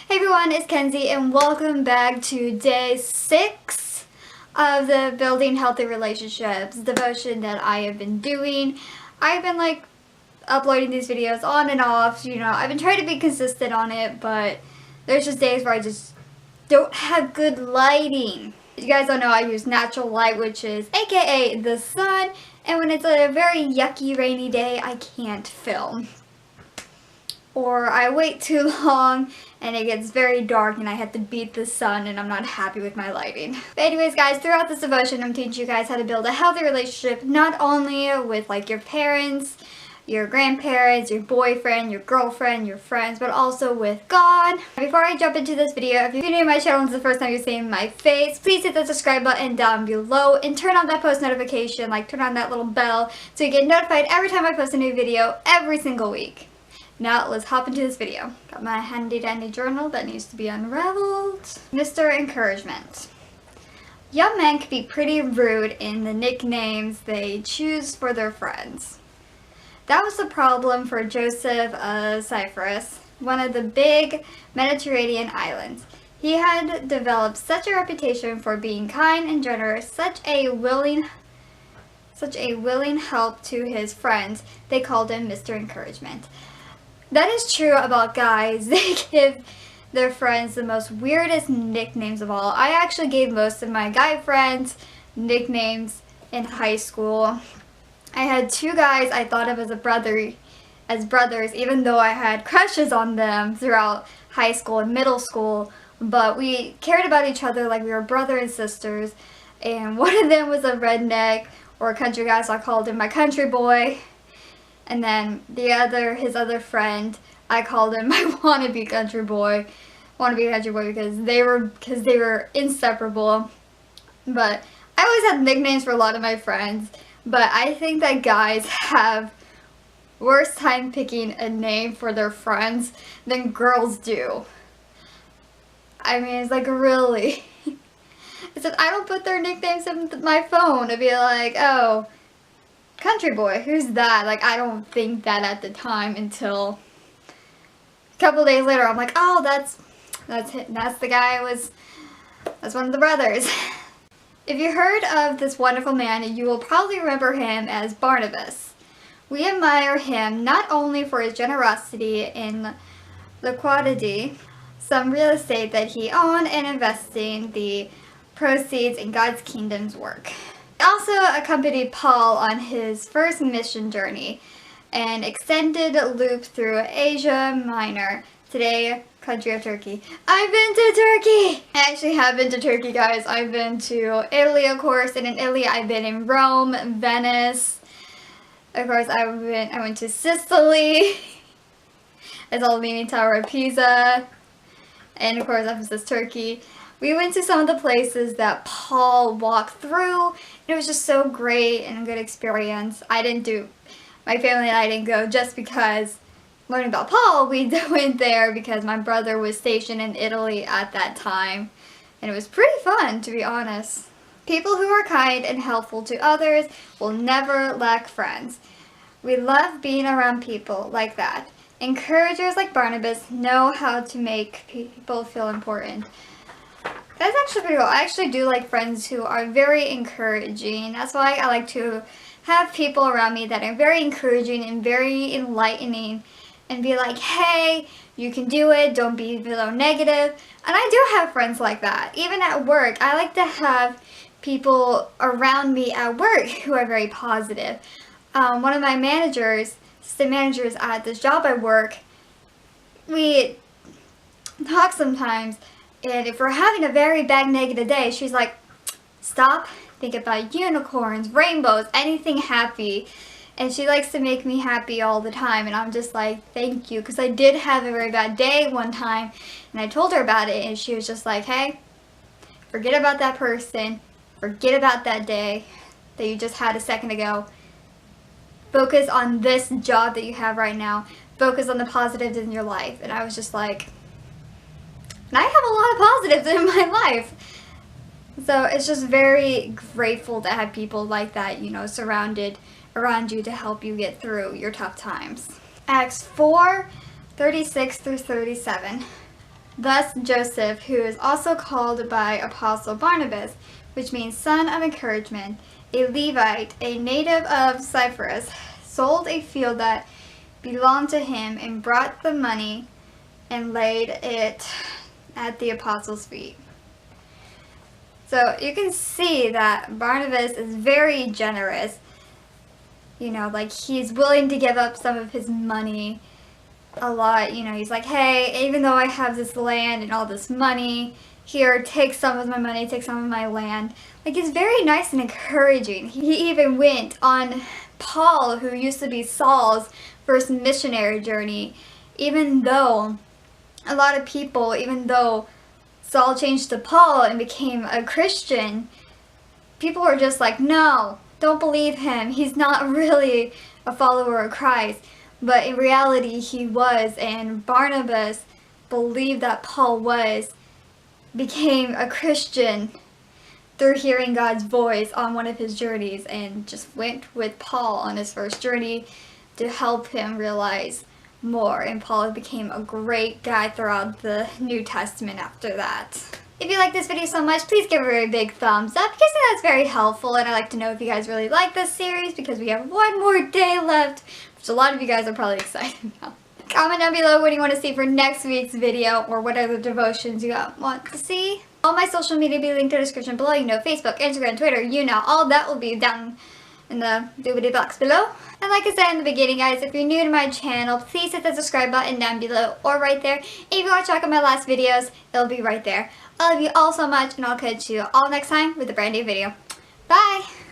Hey everyone, it's Kenzie and welcome back to day 6 of the Building Healthy Relationships devotion that I have been doing. I've been uploading these videos on and off, I've been trying to be consistent on it, but there's just days where I just don't have good lighting. If you guys don't know, I use natural light, which is aka the sun, and when it's a very yucky rainy day, I can't film. Or I wait too long and it gets very dark and I have to beat the sun and I'm not happy with my lighting. But anyways guys, throughout this devotion I'm teaching you guys how to build a healthy relationship, not only with your parents, your grandparents, your boyfriend, your girlfriend, your friends, but also with God. Before I jump into this video, if you're new to my channel and this is the first time you're seeing my face, please hit the subscribe button down below and turn on that post notification, turn on that little bell so you get notified every time I post a new video every single week. Now let's hop into this video. Got my handy dandy journal that needs to be unraveled. Mr. Encouragement. Young men can be pretty rude in the nicknames they choose for their friends. That was the problem for Joseph of Cyprus, one of the big Mediterranean islands. He had developed such a reputation for being kind and generous, such a willing help to his friends, they called him Mr. Encouragement. That is true about guys. They give their friends the most weirdest nicknames of all. I actually gave most of my guy friends nicknames in high school. I had 2 guys I thought of as brothers, even though I had crushes on them throughout high school and middle school, but we cared about each other like we were brother and sisters. And one of them was a redneck or a country guy, so I called him my country boy. And then his other friend, I called him my wannabe country boy because they were inseparable. But I always had nicknames for a lot of my friends, but I think that guys have worse time picking a name for their friends than girls do. I mean, it's really. It's just, I don't put their nicknames in my phone to be like, oh, country boy, who's that? I don't think that at the time until a couple days later. I'm like, oh, that's the guy that's one of the brothers. If you heard of this wonderful man, you will probably remember him as Barnabas. We admire him not only for his generosity in liquidity, some real estate that he owned, and investing the proceeds in God's kingdom's work. He also accompanied Paul on his first mission journey, an extended loop through Asia Minor, today country of Turkey. I've been to Turkey! I actually have been to Turkey, guys. I've been to Italy, of course, and in Italy I've been in Rome, Venice. Of course, I went to Sicily. I saw the Leaning Tower of Pisa, and of course, Ephesus, Turkey. We went to some of the places that Paul walked through, and it was just so great and a good experience. My family and I didn't go just because learning about Paul. We went there because my brother was stationed in Italy at that time, and it was pretty fun, to be honest. People who are kind and helpful to others will never lack friends. We love being around people like that. Encouragers like Barnabas know how to make people feel important. That's actually pretty cool. I actually do like friends who are very encouraging. That's why I like to have people around me that are very encouraging and very enlightening and be like, hey, you can do it, don't be so negative. And I do have friends like that. Even at work, I like to have people around me at work who are very positive. One of my assistant managers at this job I work, we talk sometimes. And if we're having a very bad negative day, she's like, stop, think about unicorns, rainbows, anything happy. And she likes to make me happy all the time. And I'm just like, thank you. Because I did have a very bad day one time. And I told her about it. And she was just like, hey, forget about that person. Forget about that day that you just had a second ago. Focus on this job that you have right now. Focus on the positives in your life. And I was just like, and I have a lot of positives in my life. So it's just very grateful to have people like that, surrounded around you to help you get through your tough times. Acts 4:36 through 37. Thus Joseph, who is also called by Apostle Barnabas, which means son of encouragement, a Levite, a native of Cyprus, sold a field that belonged to him and brought the money and laid it at the apostles' feet. So you can see that Barnabas is very generous. You know, like he's willing to give up some of his money a lot. You know, he's like, hey, even though I have this land and all this money, here, take some of my money, take some of my land. Like, he's very nice and encouraging. He even went on Paul, who used to be Saul's first missionary journey, even though a lot of people, even though Saul changed to Paul and became a Christian, people were just like, no, don't believe him. He's not really a follower of Christ. But in reality, he was, and Barnabas believed that Paul was, became a Christian through hearing God's voice on one of his journeys, and just went with Paul on his first journey to help him realize more. And Paul became a great guy throughout the New Testament after that. If you like this video so much, please give it a very big thumbs up because that's very helpful, and I'd like to know if you guys really like this series because we have one more day left, which a lot of you guys are probably excited about. Comment down below what you want to see for next week's video, or what other devotions you want to see. All my social media will be linked in the description below. You know, Facebook, Instagram, Twitter, you know, all that will be down in the doobly box below. And like I said in the beginning, guys, if you're new to my channel, please hit the subscribe button down below or right there. And if you want to check out my last videos, it'll be right there. I love you all so much, and I'll catch you all next time with a brand new video. Bye!